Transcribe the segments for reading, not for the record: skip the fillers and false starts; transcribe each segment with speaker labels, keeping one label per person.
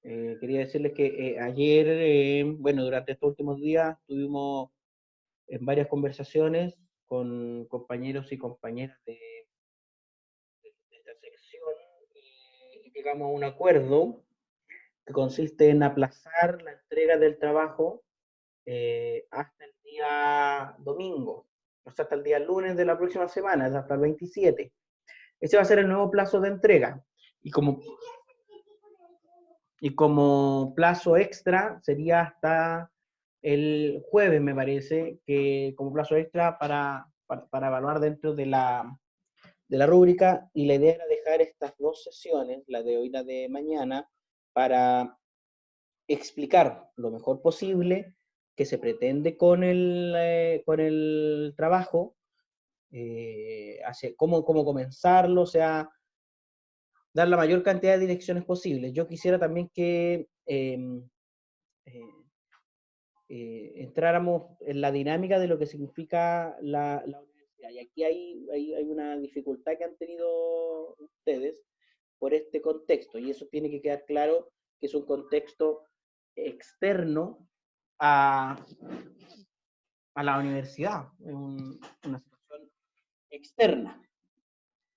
Speaker 1: Quería decirles que ayer, bueno, durante estos últimos días tuvimos en varias conversaciones con compañeros y compañeras de esta sección y llegamos a un acuerdo que consiste en aplazar la entrega del trabajo hasta el día domingo, o sea, hasta el día lunes de la próxima semana, hasta el 27. Ese va a ser el nuevo plazo de entrega. Y como, y como plazo extra sería hasta el jueves, me parece, que como plazo extra para evaluar dentro de la rúbrica, y la idea era dejar estas dos sesiones, la de hoy y la de mañana, para explicar lo mejor posible qué se pretende con el trabajo, cómo comenzarlo, o sea, dar la mayor cantidad de direcciones posibles. Yo quisiera también que eh, entráramos en la dinámica de lo que significa la universidad. Y aquí hay una dificultad que han tenido ustedes por este contexto, y eso tiene que quedar claro que es un contexto externo a, a la universidad, es una situación externa.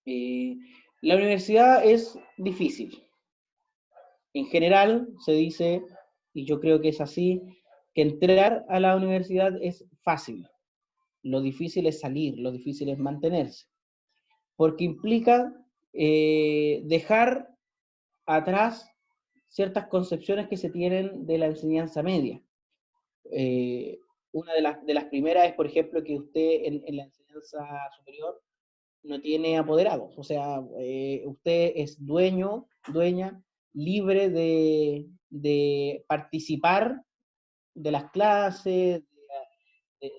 Speaker 1: Eh, la universidad es difícil. En general se dice, y yo creo que es así, que entrar a la universidad es fácil. Lo difícil es salir, lo difícil es mantenerse, porque implica dejar atrás ciertas concepciones que se tienen de la enseñanza media. Eh, una de las primeras es, por ejemplo, que usted en la enseñanza superior no tiene apoderados, o sea, usted es dueño, dueña, libre de participar de las clases,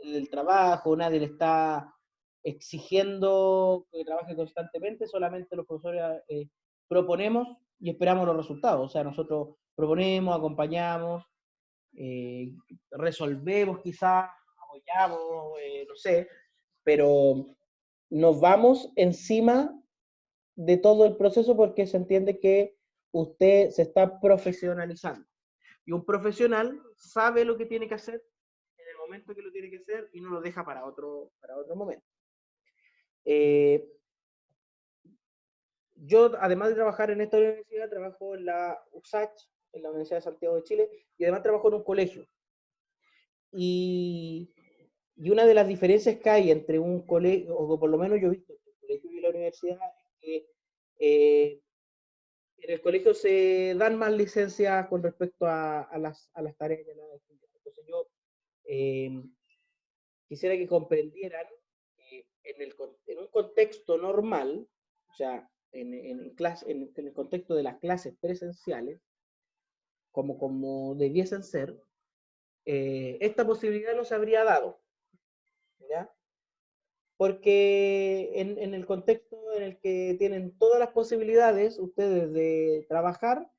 Speaker 1: del trabajo, nadie le está exigiendo que trabaje constantemente, solamente los profesores proponemos y esperamos los resultados, o sea, nosotros proponemos, acompañamos, eh, resolvemos quizás, apoyamos, no sé, pero nos vamos encima de todo el proceso porque se entiende que usted se está profesionalizando. Y un profesional sabe lo que tiene que hacer en el momento que lo tiene que hacer y no lo deja para otro momento. Eh, yo, además de trabajar en esta universidad, trabajo en la USACH, en la Universidad de Santiago de Chile, y además trabajo en un colegio. Y, y una de las diferencias que hay entre un colegio, o por lo menos yo he visto entre el colegio y la universidad, es que en el colegio se dan más licencias con respecto a las tareas de las actividades. Entonces yo eh, quisiera que comprendieran en un contexto normal, o sea, en el contexto de las clases presenciales, como debiesen ser, esta posibilidad no se habría dado, ¿ya? Porque en el contexto en el que tienen todas las posibilidades ustedes de trabajar,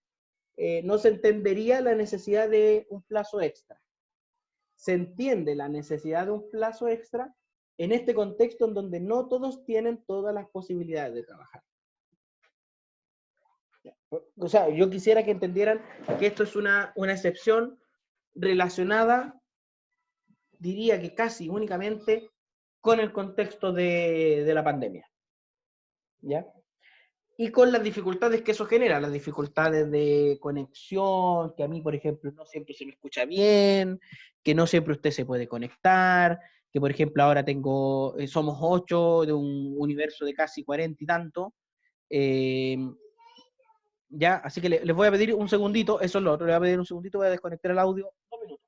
Speaker 1: no se entendería la necesidad de un plazo extra. Se entiende la necesidad de un plazo extra en este contexto en donde no todos tienen todas las posibilidades de trabajar. O sea, yo quisiera que entendieran que esto es una excepción relacionada, diría que casi únicamente, con el contexto de la pandemia. ¿Ya? Y con las dificultades que eso genera, las dificultades de conexión, que a mí, por ejemplo, no siempre se me escucha bien, que no siempre usted se puede conectar, que, por ejemplo, ahora somos 8 de un universo de casi 40 y tanto. eh, ya, así que les voy a pedir un segundito, eso es lo otro, le voy a pedir un segundito, voy a desconectar el audio. 2 minutos.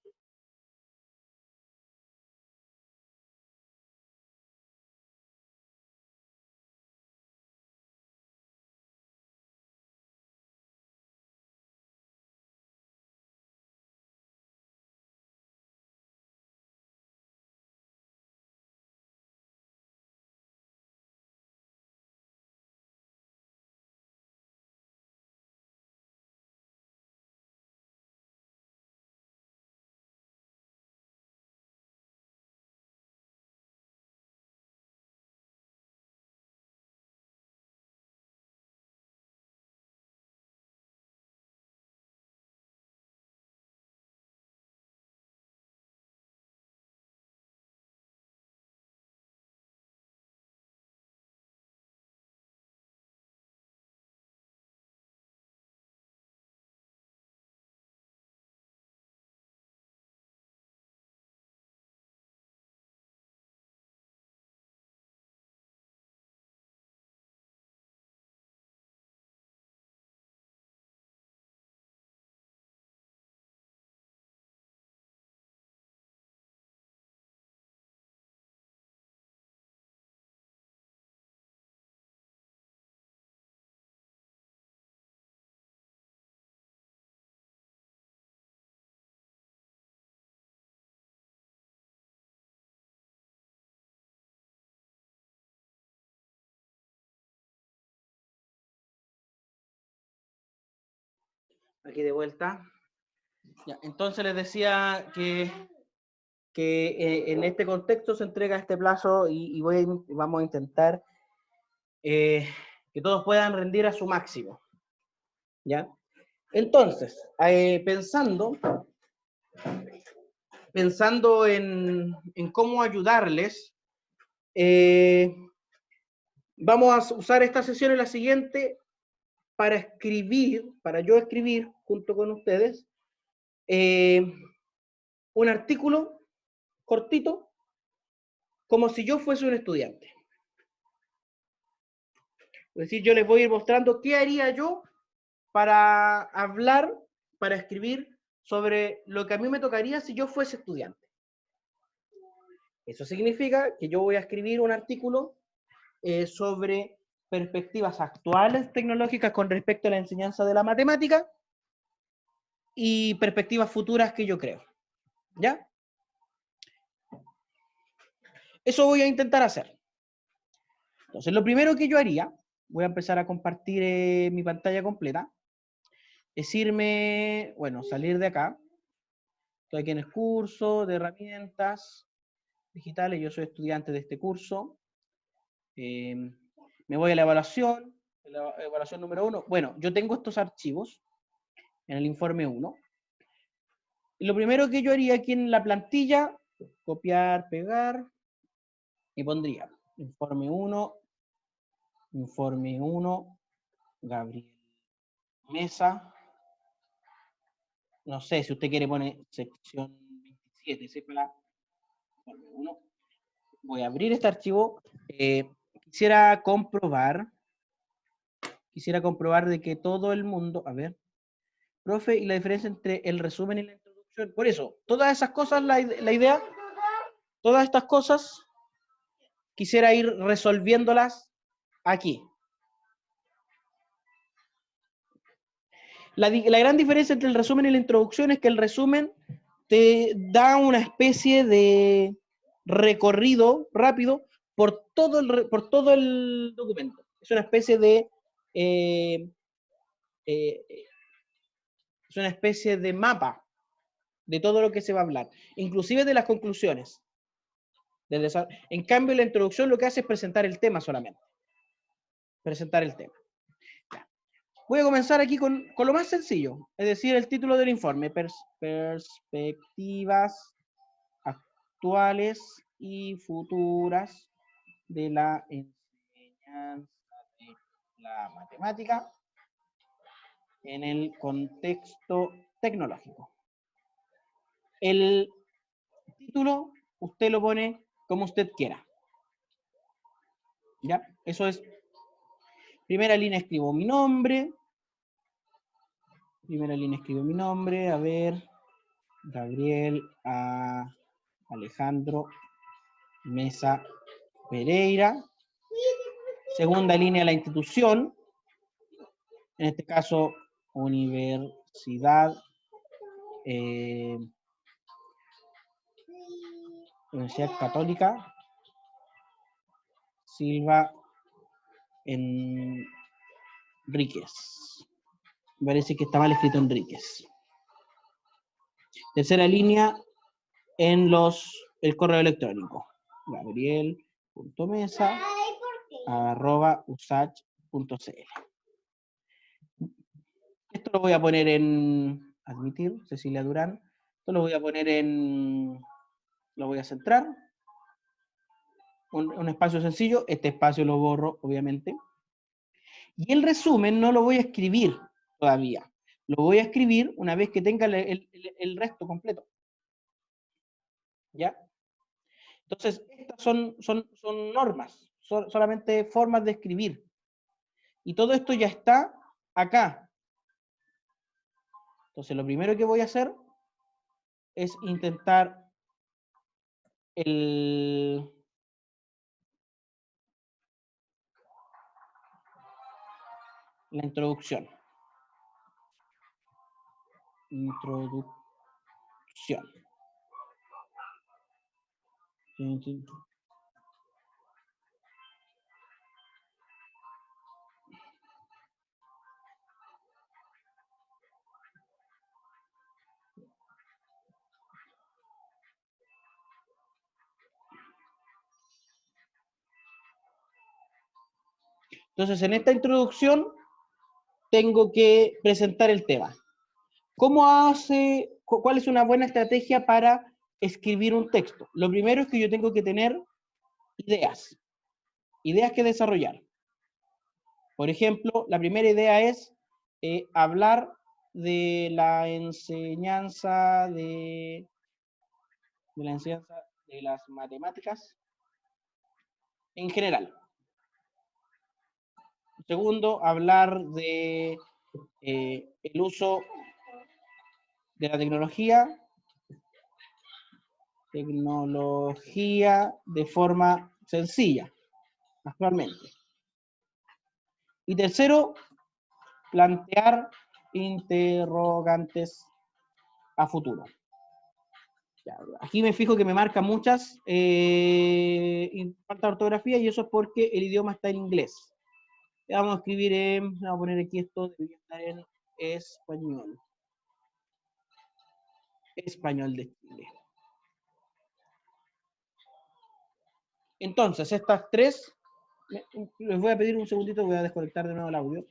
Speaker 1: aquí de vuelta. Ya, entonces les decía que en este contexto se entrega este plazo y vamos a intentar que todos puedan rendir a su máximo. ¿Ya? Entonces, pensando en cómo ayudarles, vamos a usar esta sesión en la siguiente para yo escribir junto con ustedes un artículo cortito, como si yo fuese un estudiante. Es decir, yo les voy a ir mostrando qué haría yo para hablar, para escribir sobre lo que a mí me tocaría si yo fuese estudiante. Eso significa que yo voy a escribir un artículo sobre perspectivas actuales tecnológicas con respecto a la enseñanza de la matemática y perspectivas futuras que yo creo. ¿Ya? Eso voy a intentar hacer. Entonces, lo primero que yo haría, voy a empezar a compartir mi pantalla completa, es irme, bueno, salir de acá. Estoy aquí en el curso de herramientas digitales, yo soy estudiante de este curso. Me voy a la evaluación número 1. Bueno, yo tengo estos archivos en el informe 1. Y lo primero que yo haría aquí en la plantilla, copiar, pegar, y pondría informe 1, Gabriel Mesa. No sé si usted quiere poner sección 27, sepa, informe 1. Voy a abrir este archivo. Quisiera comprobar de que todo el mundo, a ver, profe, y la diferencia entre el resumen y la introducción. Por eso, todas esas cosas, la idea, todas estas cosas, quisiera ir resolviéndolas aquí. La gran diferencia entre el resumen y la introducción es que el resumen te da una especie de recorrido rápido por todo el documento. Es una especie de es una especie de mapa de todo lo que se va a hablar, inclusive de las conclusiones. En cambio, la introducción lo que hace es presentar el tema solamente. Presentar el tema. Voy a comenzar aquí con lo más sencillo, es decir, el título del informe, perspectivas actuales y futuras de la enseñanza de la matemática en el contexto tecnológico. El título usted lo pone como usted quiera. ¿Ya? Eso es. Primera línea escribo mi nombre. A ver, Gabriel Alejandro Mesa Pereira. Segunda línea la institución. En este caso, Universidad Católica Silva Enríquez. Me parece que está mal escrito Enríquez. Tercera línea en el correo electrónico. gabriel.mesa@usach.cl. Esto lo voy a poner en admitir, Cecilia Durán. Esto lo voy a poner lo voy a centrar. Un espacio sencillo. Este espacio lo borro, obviamente. Y el resumen no lo voy a escribir todavía. Lo voy a escribir una vez que tenga el resto completo. ¿Ya? Entonces, estas son normas, solamente formas de escribir. Y todo esto ya está acá. Entonces, lo primero que voy a hacer es intentar la introducción. Entonces, en esta introducción tengo que presentar el tema. ¿Cuál es una buena estrategia para escribir un texto? Lo primero es que yo tengo que tener ideas que desarrollar. Por ejemplo, la primera idea es hablar de la enseñanza de las matemáticas en general. Segundo, hablar de el uso de la tecnología de forma sencilla, actualmente. Y tercero, plantear interrogantes a futuro. Aquí me fijo que me marca muchas falta de ortografía, y eso es porque el idioma está en inglés. Vamos a escribir vamos a poner aquí esto, debería estar en español. Español de Chile. Entonces, estas tres, les voy a pedir un segundito, voy a desconectar de nuevo el audio.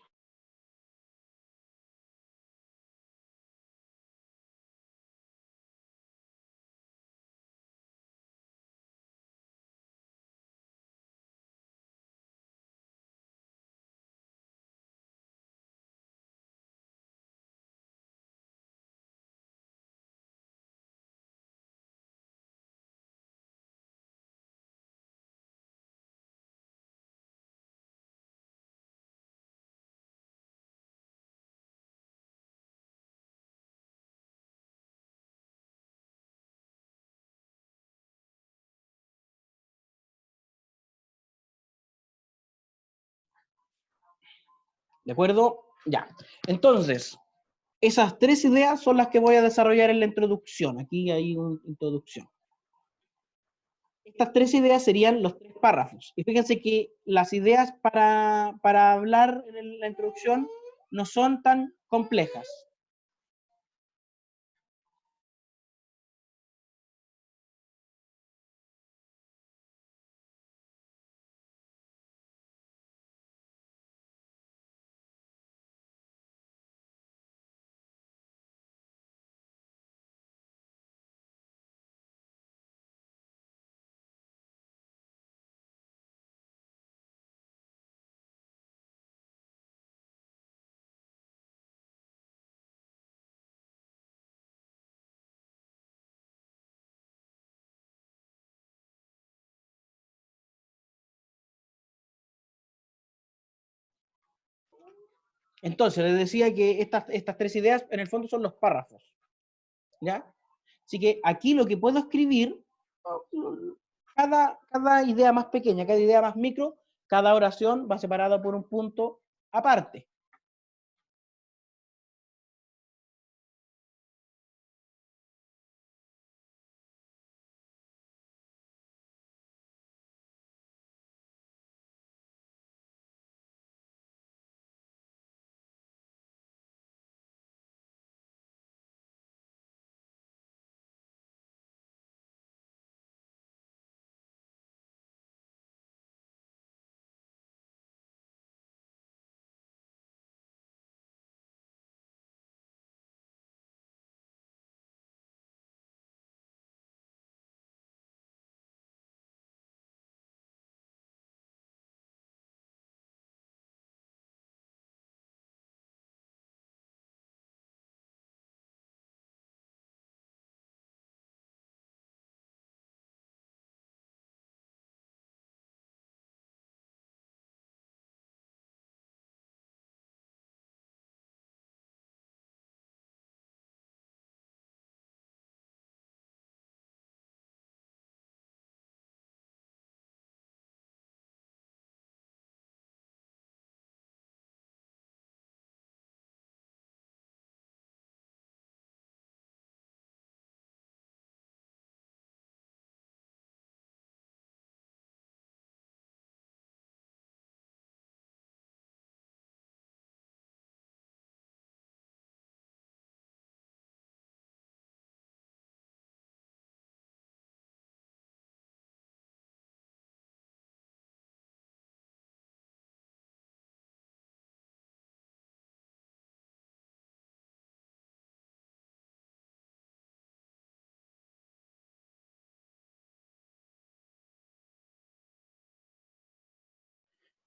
Speaker 1: ¿De acuerdo? Ya. Entonces, esas tres ideas son las que voy a desarrollar en la introducción. Aquí hay una introducción. Estas tres ideas serían los tres párrafos. Y fíjense que las ideas para hablar en la introducción no son tan complejas. Entonces, les decía que estas tres ideas en el fondo son los párrafos. ¿Ya? Así que aquí lo que puedo escribir, cada idea más pequeña, cada idea más micro, cada oración va separada por un punto aparte.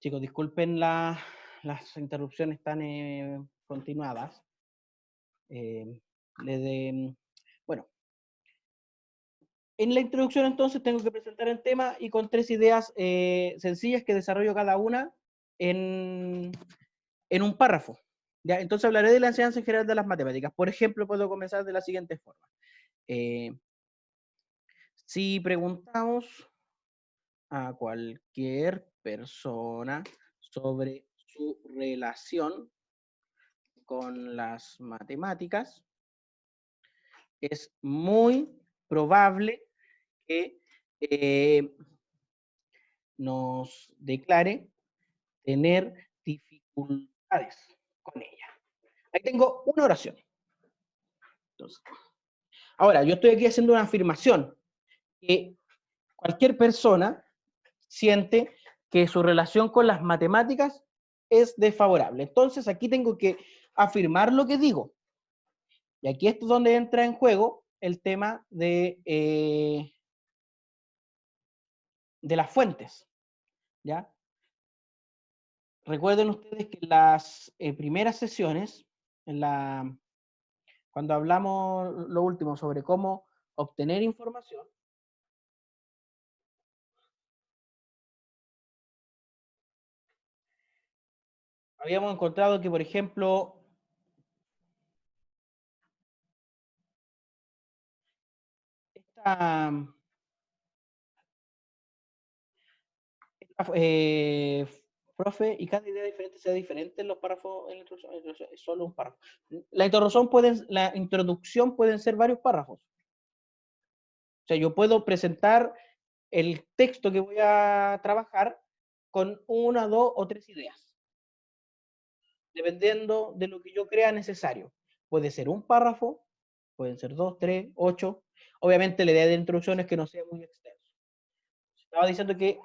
Speaker 1: Chicos, disculpen las interrupciones tan continuadas. Bueno, en la introducción entonces tengo que presentar el tema y con 3 ideas sencillas que desarrollo cada una en, en un párrafo. ¿Ya? Entonces hablaré de la enseñanza en general de las matemáticas. Por ejemplo, puedo comenzar de la siguiente forma. Si preguntamos a cualquier persona sobre su relación con las matemáticas, es muy probable que nos declare tener dificultades con ella. Ahí tengo una oración. Entonces, ahora, yo estoy aquí haciendo una afirmación, que cualquier persona siente que su relación con las matemáticas es desfavorable. Entonces, aquí tengo que afirmar lo que digo. Y aquí es donde entra en juego el tema de las fuentes. ¿Ya? Recuerden ustedes que en las primeras sesiones, cuando hablamos lo último sobre cómo obtener información, habíamos encontrado que, por ejemplo, esta, esta profe, y cada idea diferente sea diferente en los párrafos, en la introducción es solo un párrafo. La introducción pueden ser varios párrafos. O sea, yo puedo presentar el texto que voy a trabajar con 1, 2 o 3 ideas, dependiendo de lo que yo crea necesario. Puede ser un párrafo, pueden ser 2, 3, 8. Obviamente la idea de introducción es que no sea muy extenso. Estaba diciendo que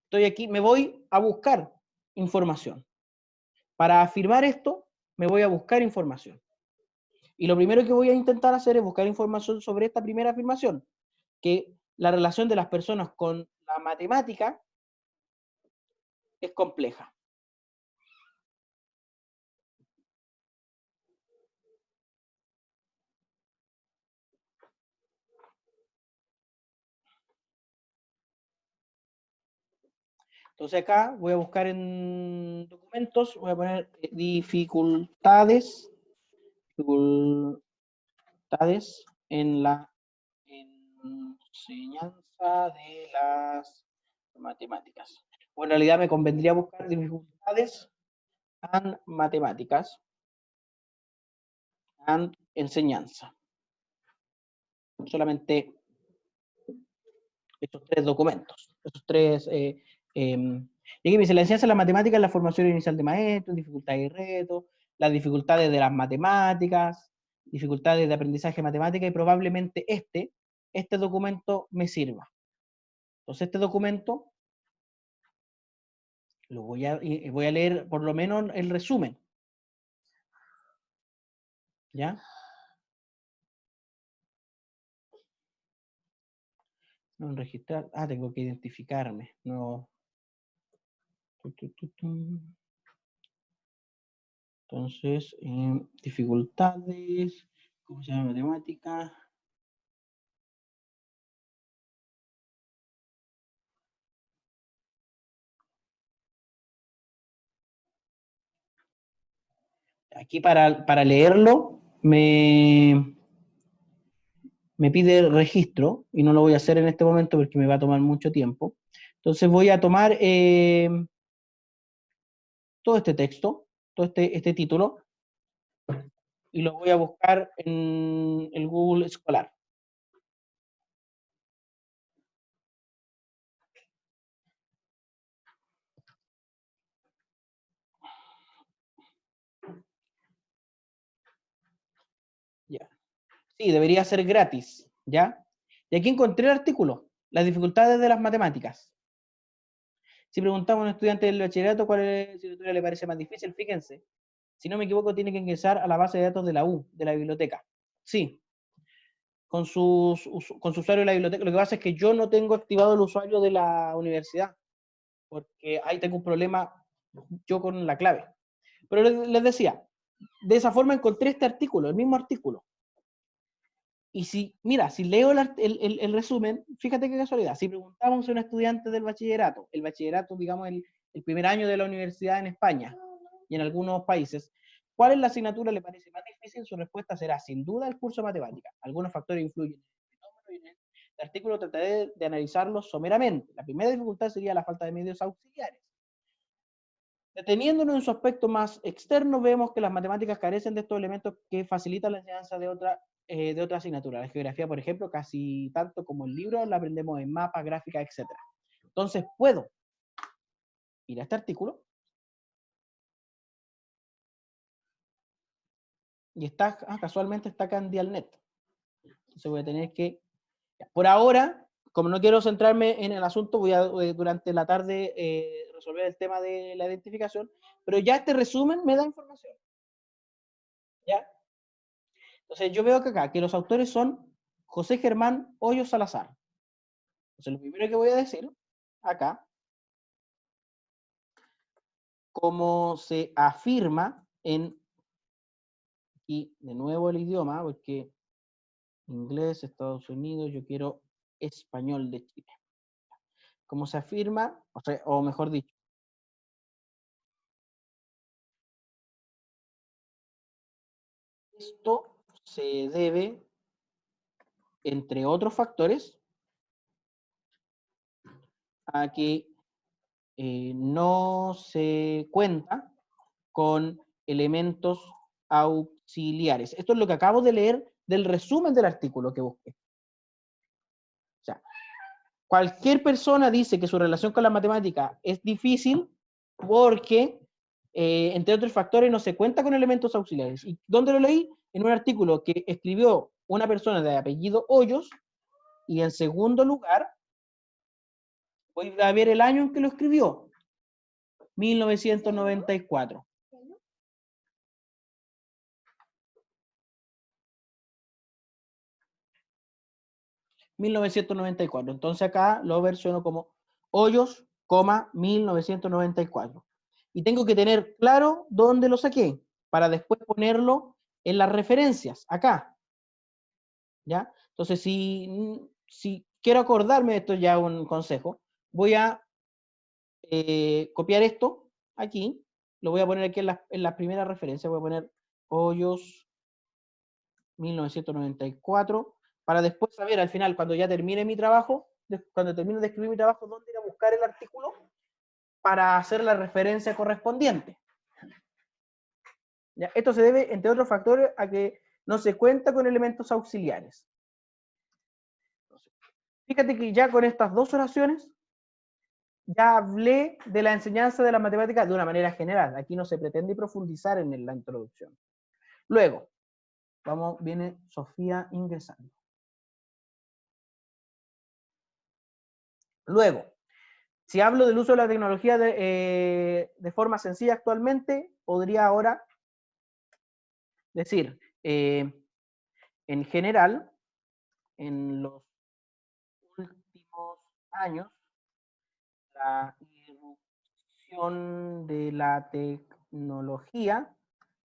Speaker 1: estoy aquí, me voy a buscar información. Para afirmar esto, me voy a buscar información. Y lo primero que voy a intentar hacer es buscar información sobre esta primera afirmación, que la relación de las personas con la matemática es compleja. Entonces acá voy a buscar en documentos, voy a poner dificultades en la enseñanza de las matemáticas. O en realidad me convendría buscar dificultades en matemáticas and enseñanza. Solamente estos 3 documentos, estos 3. Y aquí me dice, la enseñanza de la matemática es la formación inicial de maestros, dificultades y retos, las dificultades de las matemáticas, dificultades de aprendizaje de matemática, y probablemente este documento me sirva. Entonces este documento lo voy a leer por lo menos el resumen. ¿Ya? No registrar. Ah, tengo que identificarme. No. Entonces, dificultades, ¿cómo se llama? Matemática. Aquí para leerlo me pide registro y no lo voy a hacer en este momento porque me va a tomar mucho tiempo. Entonces voy a tomar todo este texto, todo este título, y lo voy a buscar en el Google Escolar. Ya. Sí, debería ser gratis, ¿ya? Y aquí encontré el artículo, las dificultades de las matemáticas. Si preguntamos a un estudiante del bachillerato cuál asignatura le parece más difícil, fíjense, si no me equivoco, tiene que ingresar a la base de datos de la U, de la biblioteca. Sí, con su usuario de la biblioteca. Lo que pasa es que yo no tengo activado el usuario de la universidad. porque ahí tengo un problema yo con la clave. Pero les decía, de esa forma encontré este artículo, el mismo artículo. Y si, mira, si leo el resumen, fíjate qué casualidad, si preguntamos a un estudiante del bachillerato, el bachillerato, digamos, el primer año de la universidad en España y en algunos países, ¿cuál es la asignatura le parece más difícil? Su respuesta será, sin duda, el curso de matemáticas. Algunos factores influyen en el fenómeno y en el artículo trataré de analizarlos someramente. La primera dificultad sería la falta de medios auxiliares. Deteniéndonos en su aspecto más externo, vemos que las matemáticas carecen de estos elementos que facilitan la enseñanza de otra asignatura. La geografía, por ejemplo, casi tanto como el libro, la aprendemos en mapas, gráficas, etc. Entonces, puedo ir a este artículo y está, casualmente está acá en Dialnet. Entonces voy a tener que, por ahora, como no quiero centrarme en el asunto, voy a durante la tarde resolver el tema de la identificación, pero ya este resumen me da información. ¿Ya? Entonces yo veo que acá, que los autores son José Germán Hoyos Salazar. Entonces lo primero que voy a decir acá, como se afirma en, y de nuevo el idioma, porque inglés, Estados Unidos, yo quiero español de Chile. Como se afirma, o sea, o mejor dicho, esto se debe, entre otros factores, a que no se cuenta con elementos auxiliares. Esto es lo que acabo de leer del resumen del artículo que busqué. O sea, cualquier persona dice que su relación con la matemática es difícil porque, entre otros factores, no se cuenta con elementos auxiliares. ¿Y dónde lo leí? En un artículo que escribió una persona de apellido Hoyos, y en segundo lugar, voy a ver el año en que lo escribió, 1994. 1994. Entonces acá lo versiono como Hoyos, 1994. Y tengo que tener claro dónde lo saqué para después ponerlo en las referencias, acá. ¿Ya? Entonces, si quiero acordarme, esto es ya un consejo, voy a copiar esto aquí, lo voy a poner aquí en la primera referencia, voy a poner Hoyos 1994, para después saber al final, cuando ya termine mi trabajo, cuando termine de escribir mi trabajo, dónde ir a buscar el artículo para hacer la referencia correspondiente. ¿Ya? Esto se debe, entre otros factores, a que no se cuenta con elementos auxiliares. Entonces, fíjate que ya con estas dos oraciones, ya hablé de la enseñanza de la matemática de una manera general. Aquí no se pretende profundizar en la introducción. Luego, viene Sofía ingresando. Luego, si hablo del uso de la tecnología de forma sencilla actualmente, podría ahora decir, en general, en los últimos años, la irrupción de la tecnología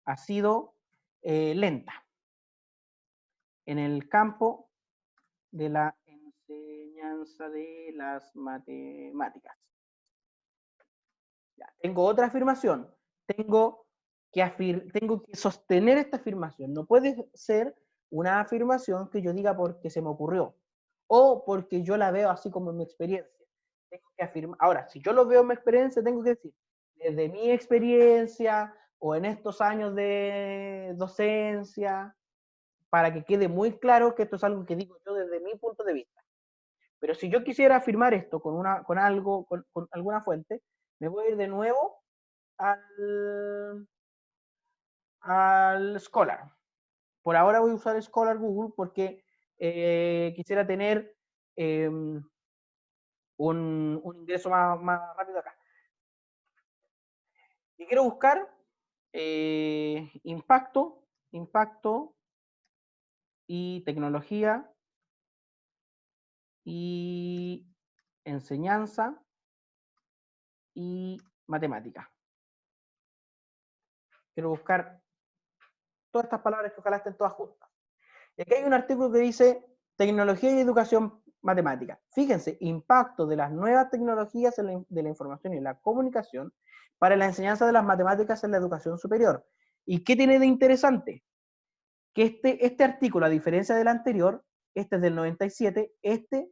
Speaker 1: ha sido lenta en el campo de la enseñanza de las matemáticas. Ya, tengo otra afirmación. Tengo tengo que sostener esta afirmación. No puede ser una afirmación que yo diga porque se me ocurrió o porque yo la veo así como en mi experiencia. Tengo que afirmar. Ahora, si yo lo veo en mi experiencia, tengo que decir, desde mi experiencia o en estos años de docencia, para que quede muy claro que esto es algo que digo yo desde mi punto de vista. Pero si yo quisiera afirmar esto con algo, con alguna fuente, me voy a ir de nuevo al, al Scholar. Por ahora voy a usar Scholar Google porque quisiera tener un ingreso más rápido acá. Y quiero buscar impacto y tecnología y enseñanza y matemática. Quiero buscar todas estas palabras que ojalá estén todas juntas. Y aquí hay un artículo que dice tecnología y educación matemática. Fíjense, impacto de las nuevas tecnologías de la información y la comunicación para la enseñanza de las matemáticas en la educación superior. ¿Y qué tiene de interesante? Que este artículo, a diferencia del anterior, este es del 97, este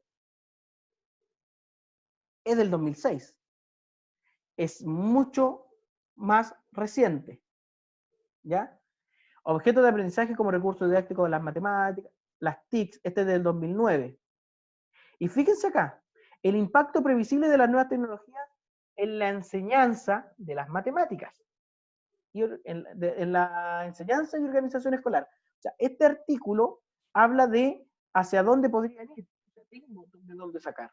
Speaker 1: es del 2006. Es mucho más reciente, ¿ya? Objetos de aprendizaje como recursos didácticos de las matemáticas, las TICs, este es del 2009. Y fíjense acá, el impacto previsible de las nuevas tecnologías en la enseñanza de las matemáticas, y en la enseñanza y organización escolar. O sea, este artículo habla de hacia dónde podrían ir, de dónde sacar.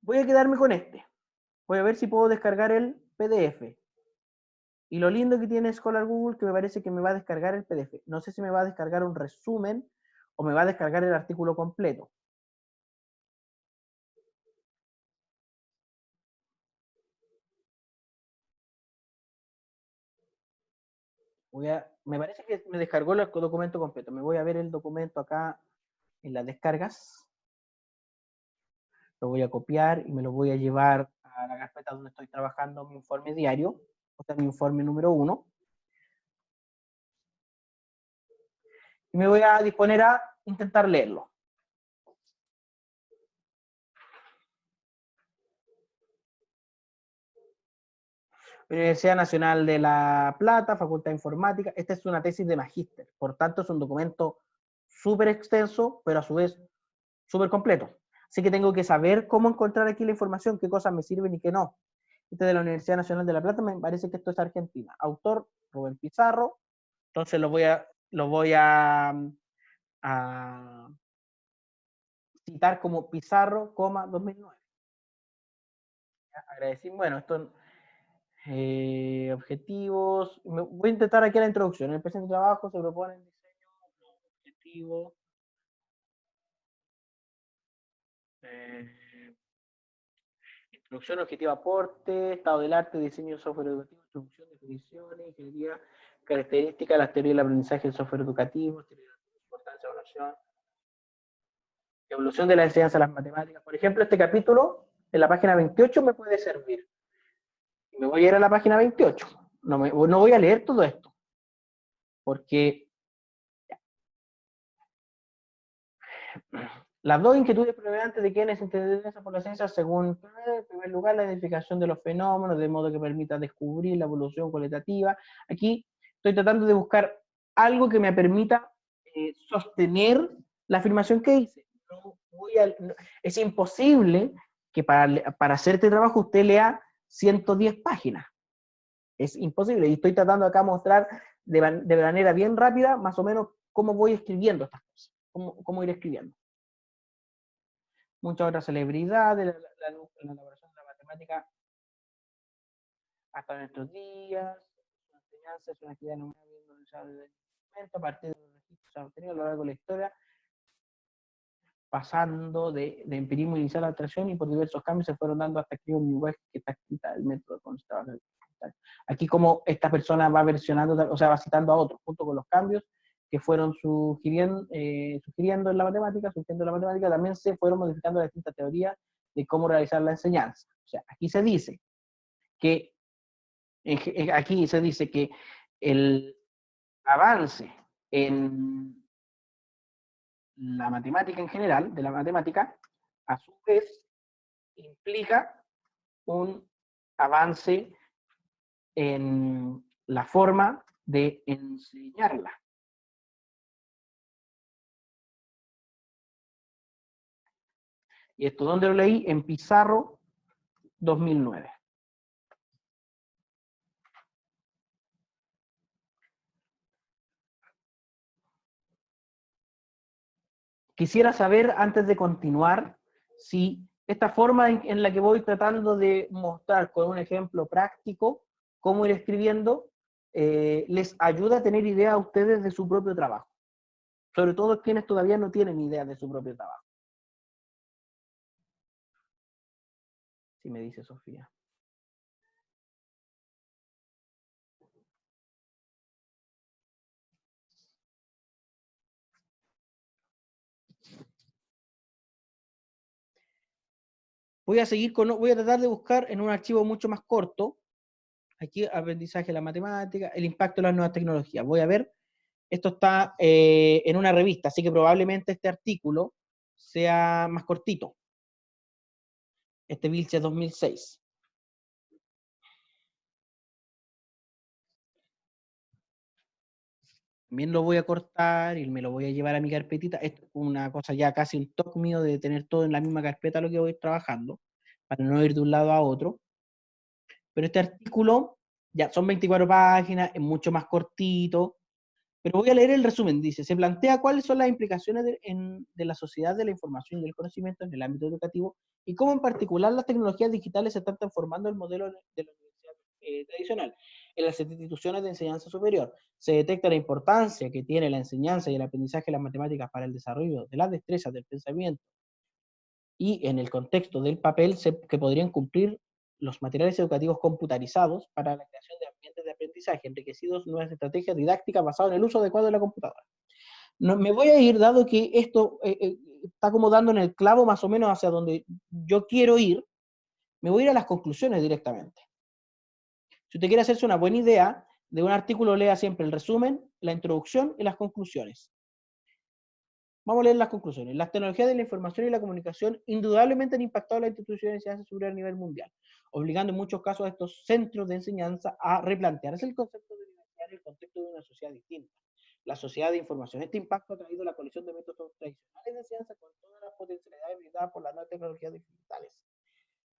Speaker 1: Voy a quedarme con este. Voy a ver si puedo descargar el PDF. Y lo lindo que tiene Scholar Google, que me parece que me va a descargar el PDF. No sé si me va a descargar un resumen o me va a descargar el artículo completo. Me parece que me descargó el documento completo. Me voy a ver el documento acá en las descargas. Lo voy a copiar y me lo voy a llevar a la carpeta donde estoy trabajando mi informe diario, o sea, mi informe número 1. Y me voy a disponer a intentar leerlo. Universidad Nacional de La Plata, Facultad de Informática. Esta es una tesis de magíster, por tanto es un documento súper extenso, pero a su vez súper completo. Así que tengo que saber cómo encontrar aquí la información, qué cosas me sirven y qué no. Este de la Universidad Nacional de La Plata, me parece que esto es Argentina. Autor, Rubén Pizarro. Entonces lo voy a citar como Pizarro, 2009. Agradecimos, bueno, esto objetivos. Voy a intentar aquí la introducción. En el presente trabajo se propone el diseño, objetivo, introducción, objetivo, aporte, estado del arte, diseño de software educativo, introducción, definiciones, ingeniería, características, las teorías del aprendizaje del software educativo, importancia, evolución de la enseñanza de las matemáticas. Por ejemplo, este capítulo en la página 28 me puede servir. Me voy a ir a la página 28. No voy a leer todo esto, porque las dos inquietudes prevalentes de quienes se interesan por la ciencia, según, en primer lugar, la identificación de los fenómenos, de modo que permita descubrir la evolución cualitativa. Aquí estoy tratando de buscar algo que me permita sostener la afirmación que hice. Es imposible que para hacer este trabajo usted lea 110 páginas. Es imposible. Y estoy tratando acá de mostrar de manera bien rápida, más o menos, cómo voy escribiendo estas cosas, cómo ir escribiendo. Muchas otras celebridades, la elaboración de la matemática hasta nuestros días, su enseñanza es una actividad numerada a partir de los registros obtenidos a lo largo de la historia, pasando de empirismo inicial a abstracción y por diversos cambios se fueron dando hasta que un lenguaje que está escrita el método con este trabajo. Aquí como esta persona va versionando, o sea, va citando a otros, junto con los cambios que fueron sugiriendo en la matemática, también se fueron modificando las distintas teorías de cómo realizar la enseñanza. O sea, aquí se dice que el avance en la matemática en general, de la matemática, a su vez implica un avance en la forma de enseñarla. Y esto, ¿dónde lo leí? En Pizarro, 2009. Quisiera saber, antes de continuar, si esta forma en la que voy tratando de mostrar con un ejemplo práctico cómo ir escribiendo, les ayuda a tener idea a ustedes de su propio trabajo. Sobre todo quienes todavía no tienen idea de su propio trabajo. Sí, me dice Sofía. Voy a tratar de buscar en un archivo mucho más corto. Aquí, aprendizaje de la matemática, el impacto de las nuevas tecnologías. Voy a ver, esto está en una revista, así que probablemente este artículo sea más cortito. Este Vilches 2006. También lo voy a cortar y me lo voy a llevar a mi carpetita. Esto es una cosa ya casi un toque mío de tener todo en la misma carpeta lo que voy trabajando, para no ir de un lado a otro. Pero este artículo, ya son 24 páginas, es mucho más cortito, pero voy a leer el resumen. Dice, se plantea cuáles son las implicaciones de la sociedad de la información y del conocimiento en el ámbito educativo y cómo en particular las tecnologías digitales se están transformando el modelo de la universidad tradicional en las instituciones de enseñanza superior. Se detecta la importancia que tiene la enseñanza y el aprendizaje de las matemáticas para el desarrollo de las destrezas del pensamiento y en el contexto del papel que podrían cumplir los materiales educativos computarizados para la creación de ambientes de aprendizaje enriquecidos, nuevas estrategias didácticas basadas en el uso adecuado de la computadora. No, me voy a ir, dado que esto está como dando en el clavo más o menos hacia donde yo quiero ir, me voy a ir a las conclusiones directamente. Si usted quiere hacerse una buena idea de un artículo, lea siempre el resumen, la introducción y las conclusiones. Vamos a leer las conclusiones. Las tecnologías de la información y la comunicación indudablemente han impactado las instituciones de enseñanza superior a nivel mundial, obligando en muchos casos a estos centros de enseñanza a replantearse el concepto de universidad en el contexto de una sociedad distinta. La sociedad de información. Este impacto ha traído la colisión de métodos tradicionales de enseñanza con todas las potencialidades brindadas por las nuevas tecnologías digitales.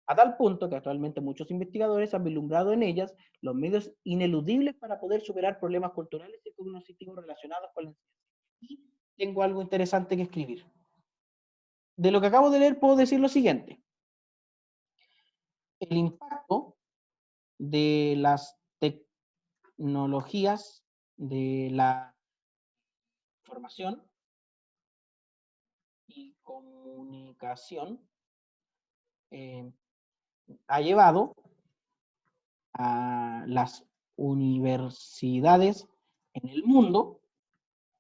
Speaker 1: A tal punto que actualmente muchos investigadores han vislumbrado en ellas los medios ineludibles para poder superar problemas culturales y cognitivos relacionados con la enseñanza. Y tengo algo interesante que escribir. De lo que acabo de leer puedo decir lo siguiente. El impacto de las tecnologías de la información y comunicación ha llevado a las universidades en el mundo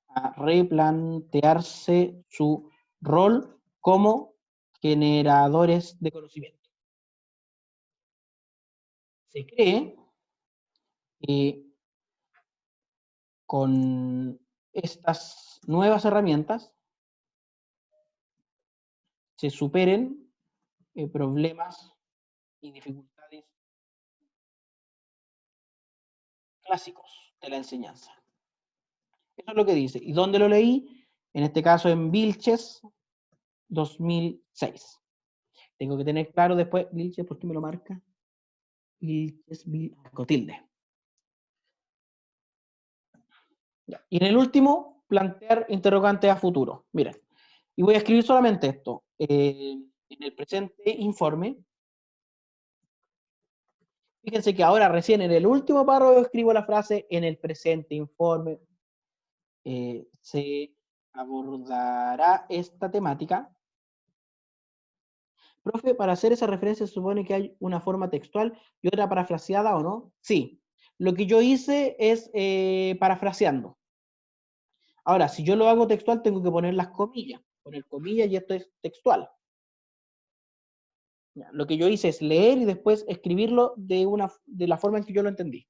Speaker 1: a replantearse su rol como generadores de conocimiento. Se cree que con estas nuevas herramientas se superen problemas y dificultades clásicos de la enseñanza. Eso es lo que dice. ¿Y dónde lo leí? En este caso en Vilches 2006. Tengo que tener claro después, Vilches, ¿por qué me lo marca? Vilches, Cotilde. Y en el último, plantear interrogantes a futuro. Miren, y voy a escribir solamente esto. En el presente informe, fíjense que ahora recién en el último párrafo escribo la frase en el presente informe se abordará esta temática. Profe, para hacer esa referencia se supone que hay una forma textual y otra parafraseada, ¿o no? Sí. Lo que yo hice es parafraseando. Ahora, si yo lo hago textual, tengo que poner las comillas. Poner comillas y esto es textual. Ya, lo que yo hice es leer y después escribirlo de la forma en que yo lo entendí.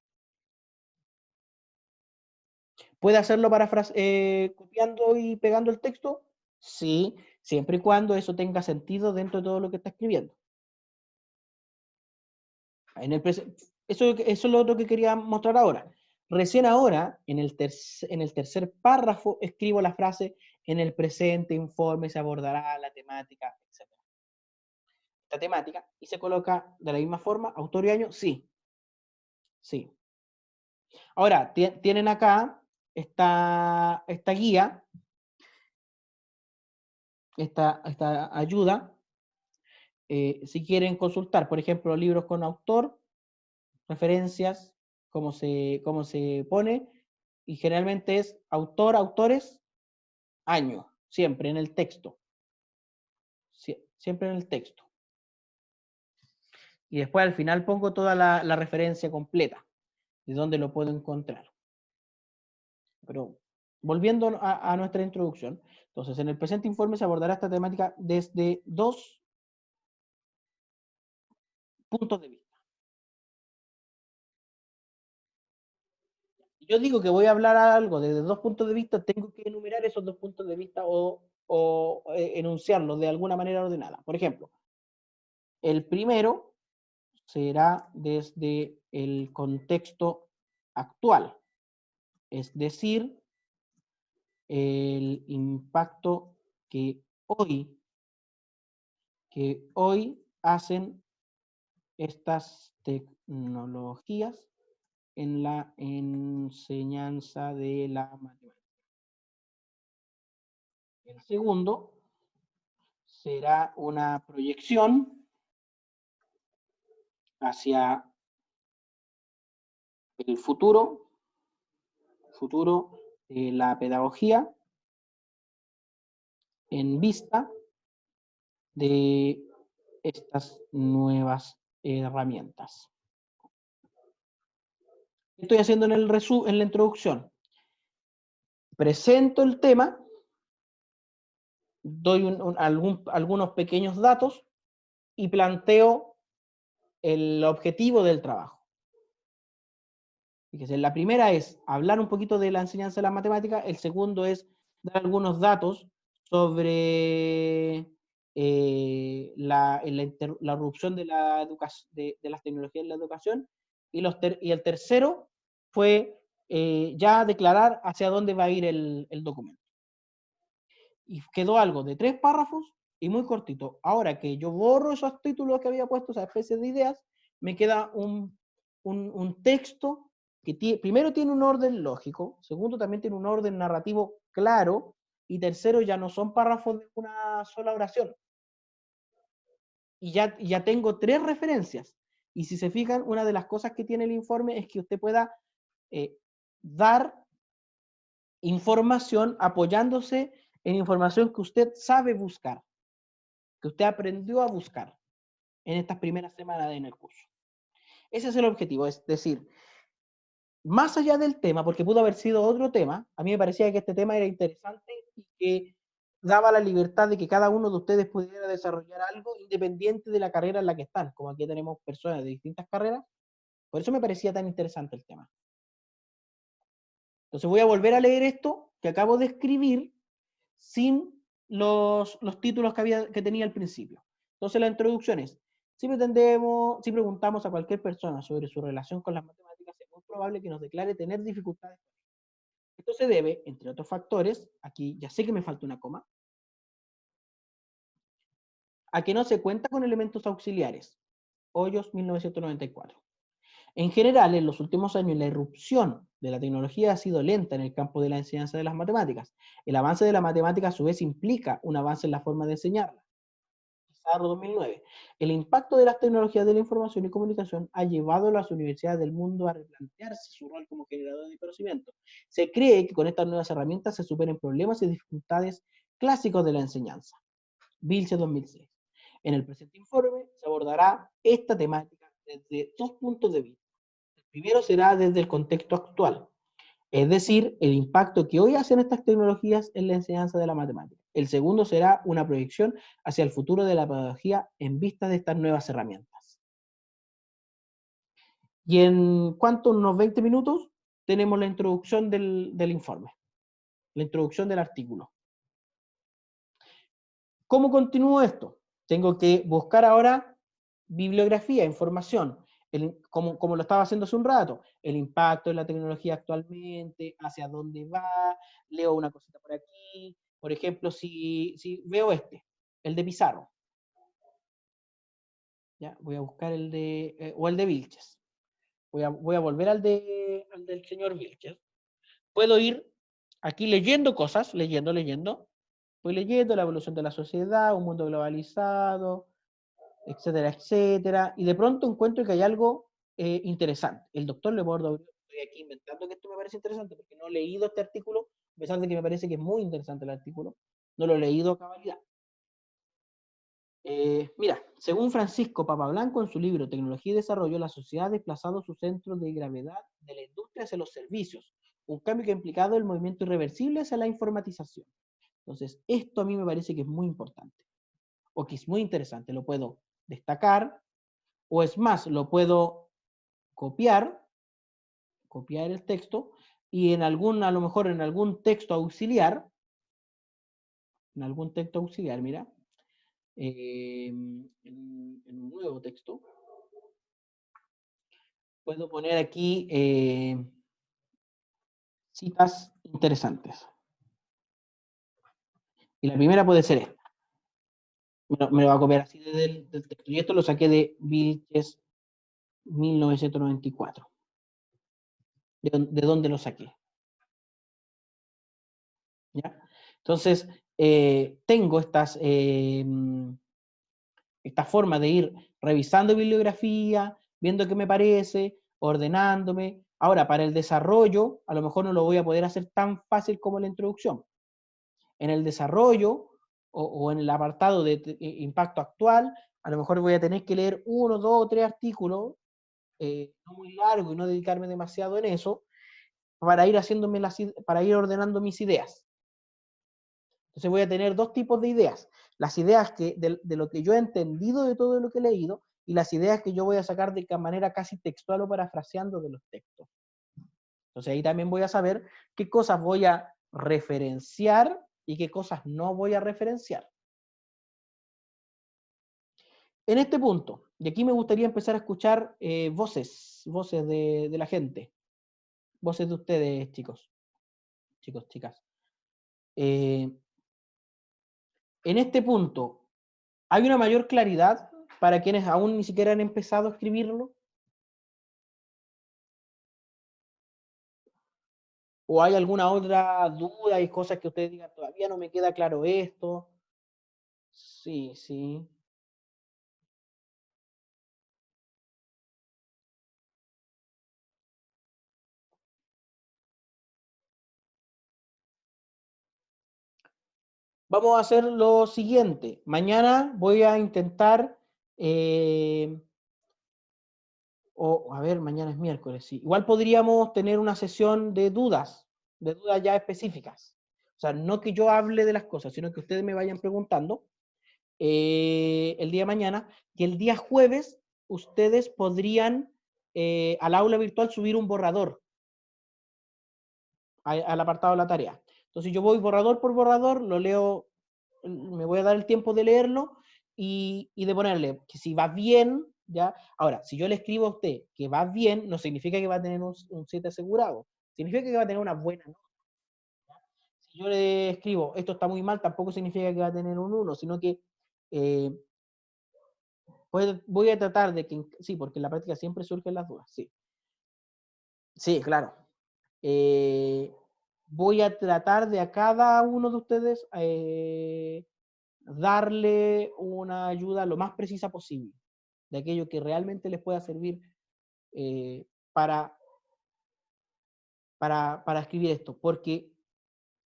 Speaker 1: ¿Puede hacerlo copiando y pegando el texto? Sí, siempre y cuando eso tenga sentido dentro de todo lo que está escribiendo. Eso es lo otro que quería mostrar ahora. Recién ahora, en el tercer párrafo, escribo la frase, en el presente informe se abordará la temática, etc. Esta temática, y se coloca de la misma forma, autor y año, sí. Sí. Ahora, tienen acá esta guía, esta ayuda, si quieren consultar, por ejemplo, libros con autor, referencias, cómo se pone, y generalmente es autor, autores, año, siempre en el texto. Siempre en el texto. Y después al final pongo toda la referencia completa de dónde lo puedo encontrar. Pero volviendo a nuestra introducción, entonces en el presente informe se abordará esta temática desde dos puntos de vista. Si yo digo que voy a hablar algo desde dos puntos de vista, tengo que enumerar esos dos puntos de vista o enunciarlos de alguna manera ordenada. Por ejemplo, el primero será desde el contexto actual, es decir, el impacto hoy, que hoy hacen estas tecnologías en la enseñanza de la matemática. El segundo será una proyección hacia el futuro de la pedagogía en vista de estas nuevas herramientas. ¿Qué estoy haciendo en la introducción? Presento el tema, doy algunos pequeños datos y planteo el objetivo del trabajo. Fíjese, la primera es hablar un poquito de la enseñanza de la matemática, el segundo es dar algunos datos sobre la erupción de la de las tecnologías en la educación, y el tercero fue ya declarar hacia dónde va a ir el documento. Y quedó algo de 3 párrafos y muy cortito. Ahora que yo borro esos títulos que había puesto, esas especies de ideas, me queda un texto que primero tiene un orden lógico, segundo también tiene un orden narrativo claro, y tercero ya no son párrafos de una sola oración. Y ya tengo 3 referencias. Y si se fijan, una de las cosas que tiene el informe es que usted pueda dar información apoyándose en información que usted sabe buscar, que usted aprendió a buscar en estas primeras semanas en el curso. Ese es el objetivo, es decir, más allá del tema, porque pudo haber sido otro tema, a mí me parecía que este tema era interesante y que daba la libertad de que cada uno de ustedes pudiera desarrollar algo independiente de la carrera en la que están, como aquí tenemos personas de distintas carreras, por eso me parecía tan interesante el tema. Entonces voy a volver a leer esto que acabo de escribir sin los títulos que tenía al principio. Entonces la introducción es, si preguntamos a cualquier persona sobre su relación con las matemáticas, es muy probable que nos declare tener dificultades. Esto se debe, entre otros factores, aquí ya sé que me falta una coma, a que no se cuenta con elementos auxiliares. Hoyos, 1994. En general, en los últimos años, la irrupción de la tecnología ha sido lenta en el campo de la enseñanza de las matemáticas. El avance de la matemática, a su vez, implica un avance en la forma de enseñarla. Pizarro 2009. El impacto de las tecnologías de la información y comunicación ha llevado a las universidades del mundo a replantearse su rol como generador de conocimiento. Se cree que con estas nuevas herramientas se superen problemas y dificultades clásicos de la enseñanza. Vilche 2006. En el presente informe se abordará esta temática desde dos puntos de vista. El primero será desde el contexto actual, es decir, el impacto que hoy hacen estas tecnologías en la enseñanza de la matemática. El segundo será una proyección hacia el futuro de la pedagogía en vista de estas nuevas herramientas. Y en cuanto a unos 20 minutos, tenemos la introducción del informe, la introducción del artículo. ¿Cómo continúo esto? Tengo que buscar ahora bibliografía, información, como lo estaba haciendo hace un rato, el impacto de la tecnología actualmente, hacia dónde va, leo una cosita por aquí, por ejemplo, si veo el de Pizarro, ya, voy a buscar o el de Vilches, voy a volver al del señor Vilches, puedo ir aquí leyendo cosas, leyendo, voy leyendo la evolución de la sociedad, un mundo globalizado, etcétera, etcétera, y de pronto encuentro que hay algo interesante. El doctor Leopoldo, estoy aquí inventando que esto me parece interesante porque no he leído este artículo, a pesar de que me parece que es muy interesante el artículo, no lo he leído a cabalidad. Mira, según Francisco Papablanco en su libro Tecnología y Desarrollo, la sociedad ha desplazado su centro de gravedad de la industria hacia los servicios, un cambio que ha implicado el movimiento irreversible hacia la informatización. Entonces, esto a mí me parece que es muy importante, o que es muy interesante, lo puedo destacar, o es más, lo puedo copiar el texto, y a lo mejor en algún texto auxiliar, mira, en un nuevo texto, puedo poner aquí citas interesantes. Y la primera puede ser esta. Me lo va a copiar así del texto. Y esto lo saqué de Vilches 1994. ¿De dónde lo saqué? ¿Ya? Entonces, tengo esta forma de ir revisando bibliografía, viendo qué me parece, ordenándome. Ahora, para el desarrollo, a lo mejor no lo voy a poder hacer tan fácil como la introducción. En el desarrollo o en el apartado de impacto actual, a lo mejor voy a tener que leer 1, 2 o 3 artículos, no muy largo y no dedicarme demasiado en eso, para ir ordenando mis ideas. Entonces voy a tener dos tipos de ideas. Las ideas de lo que yo he entendido de todo lo que he leído y las ideas que yo voy a sacar de manera casi textual o parafraseando de los textos. Entonces ahí también voy a saber qué cosas voy a referenciar y qué cosas no voy a referenciar. En este punto, y aquí me gustaría empezar a escuchar voces de la gente, voces de ustedes, chicos, chicas. En este punto, ¿hay una mayor claridad para quienes aún ni siquiera han empezado a escribirlo? ¿O hay alguna otra duda y cosas que ustedes digan, todavía no me queda claro esto? Sí, sí. Vamos a hacer lo siguiente. Mañana voy a intentar, a ver, mañana es miércoles, sí. Igual podríamos tener una sesión de dudas ya específicas. O sea, no que yo hable de las cosas, sino que ustedes me vayan preguntando el día de mañana. Y el día jueves, ustedes podrían al aula virtual subir un borrador al apartado de la tarea. Entonces yo voy borrador por borrador, lo leo, me voy a dar el tiempo de leerlo y de ponerle que si va bien, ¿ya? Ahora, si yo le escribo a usted que va bien, no significa que va a tener un 7 asegurado, significa que va a tener una buena nota. Si yo le escribo esto está muy mal, tampoco significa que va a tener un 1, sino que eh, voy a tratar de que, sí, porque en la práctica siempre surgen las dudas, sí. Sí, claro. Voy a tratar de a cada uno de ustedes darle una ayuda lo más precisa posible, de aquello que realmente les pueda servir eh, para, para escribir esto. Porque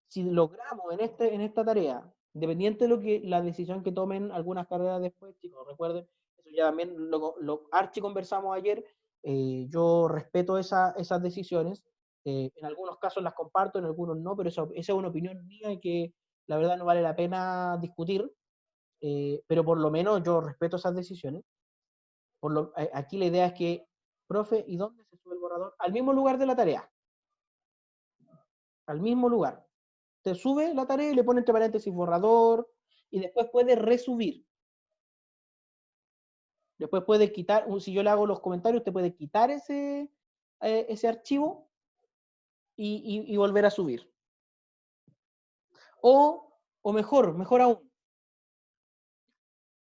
Speaker 1: si logramos en esta tarea, independiente de la decisión que tomen algunas carreras después, chicos, recuerden, eso ya también lo archi conversamos ayer, yo respeto esas decisiones, en algunos casos las comparto, en algunos no, pero esa es una opinión mía y que la verdad no vale la pena discutir, pero por lo menos yo respeto esas decisiones. Aquí la idea es que, profe, ¿y dónde se sube el borrador? Al mismo lugar de la tarea, al mismo lugar. Te sube la tarea y le pone entre paréntesis borrador y después puede resubir. Después puede quitar, si yo le hago los comentarios, usted puede quitar ese archivo y volver a subir. O mejor aún,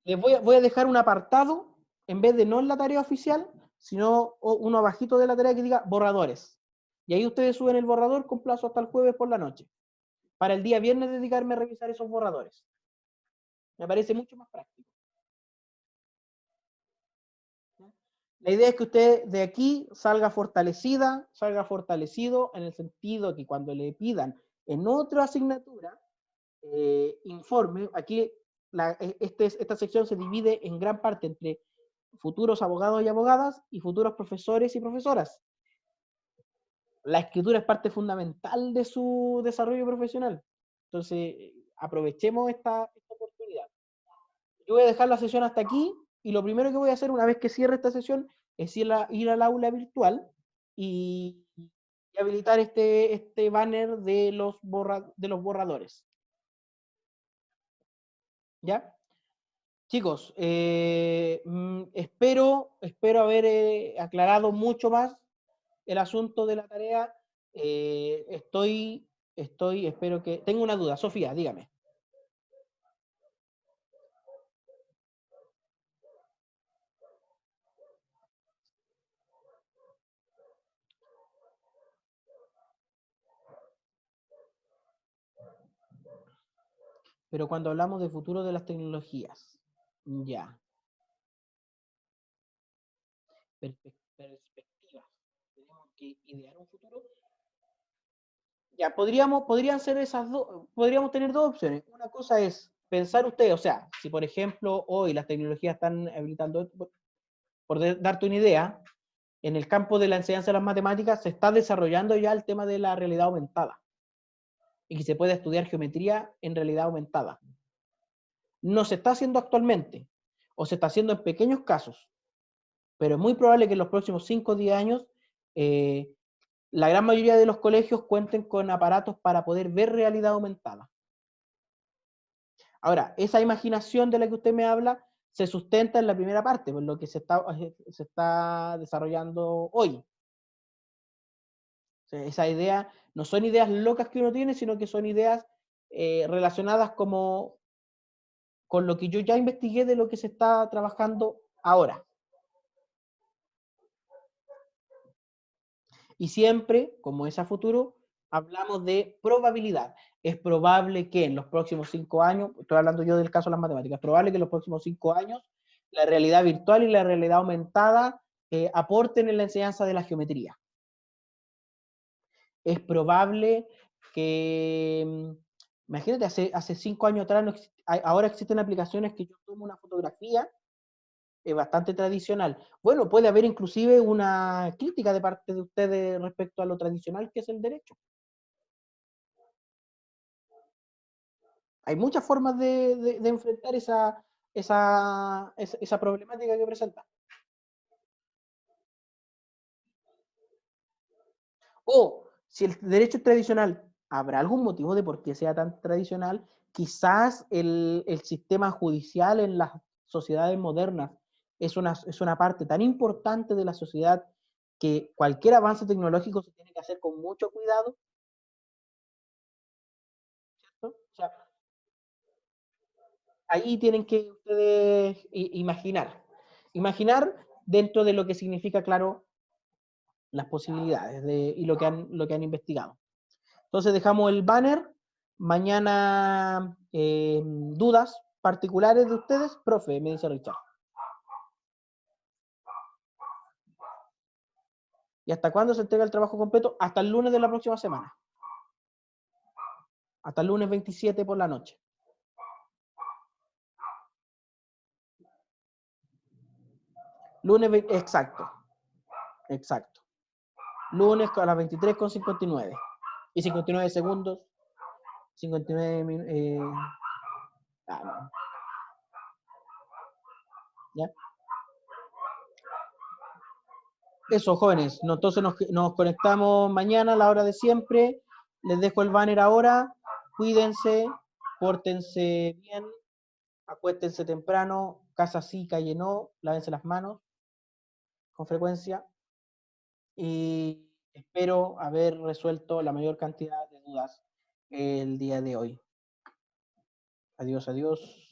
Speaker 1: voy a dejar un apartado, en vez de no en la tarea oficial, sino uno abajito de la tarea que diga borradores. Y ahí ustedes suben el borrador con plazo hasta el jueves por la noche. Para el día viernes dedicarme a revisar esos borradores. Me parece mucho más práctico. La idea es que usted de aquí salga fortalecido en el sentido que cuando le pidan en otra asignatura, informe, aquí esta sección se divide en gran parte entre futuros abogados y abogadas y futuros profesores y profesoras. La escritura es parte fundamental de su desarrollo profesional. Entonces, aprovechemos esta oportunidad. Yo voy a dejar la sesión hasta aquí y lo primero que voy a hacer una vez que cierre esta sesión es ir al aula virtual y habilitar este banner de los borradores. ¿Ya? Chicos, espero haber aclarado mucho más el asunto de la tarea. Espero que... Tengo una duda. Sofía, dígame. Pero cuando hablamos de futuro de las tecnologías, ya, perspectivas, tenemos que idear un futuro. Ya, podrían ser esas dos, podríamos tener dos opciones. Una cosa es pensar usted, o sea, si por ejemplo hoy las tecnologías están habilitando, por darte una idea, en el campo de la enseñanza de las matemáticas se está desarrollando ya el tema de la realidad aumentada y que se puede estudiar geometría en realidad aumentada. No se está haciendo actualmente, o se está haciendo en pequeños casos, pero es muy probable que en los próximos 5 o 10 años la gran mayoría de los colegios cuenten con aparatos para poder ver realidad aumentada. Ahora, esa imaginación de la que usted me habla se sustenta en la primera parte, por lo que se está desarrollando hoy. O sea, esa idea no son ideas locas que uno tiene, sino que son ideas relacionadas con lo que yo ya investigué de lo que se está trabajando ahora. Y siempre, como es a futuro, hablamos de probabilidad. Es probable que en los próximos 5 años, estoy hablando yo del caso de las matemáticas, es probable que en los próximos 5 años la realidad virtual y la realidad aumentada aporten en la enseñanza de la geometría. Es probable que, imagínate, hace 5 años atrás, ahora existen aplicaciones que yo tomo una fotografía bastante tradicional. Bueno, puede haber inclusive una crítica de parte de ustedes respecto a lo tradicional que es el derecho. Hay muchas formas de enfrentar esa problemática que presenta. O si el derecho es tradicional, ¿habrá algún motivo de por qué sea tan tradicional? Quizás el sistema judicial en las sociedades modernas es una parte tan importante de la sociedad que cualquier avance tecnológico se tiene que hacer con mucho cuidado, ¿cierto? O sea, ahí tienen que ustedes imaginar dentro de lo que significa, claro, las posibilidades y lo que han investigado. Entonces dejamos el banner. Mañana dudas particulares de ustedes, profe, me dice Richard. ¿Y hasta cuándo se entrega el trabajo completo? Hasta el lunes de la próxima semana. Hasta el lunes 27 por la noche. Lunes, exacto. Exacto. Lunes a las 23:59. Y 59 segundos. 59 minutos. No. ¿Ya? Eso, jóvenes. Entonces nos conectamos mañana a la hora de siempre. Les dejo el banner ahora. Cuídense, pórtense bien, acuéstense temprano, casa sí, calle no, lávense las manos con frecuencia y espero haber resuelto la mayor cantidad de dudas el día de hoy. Adiós, adiós.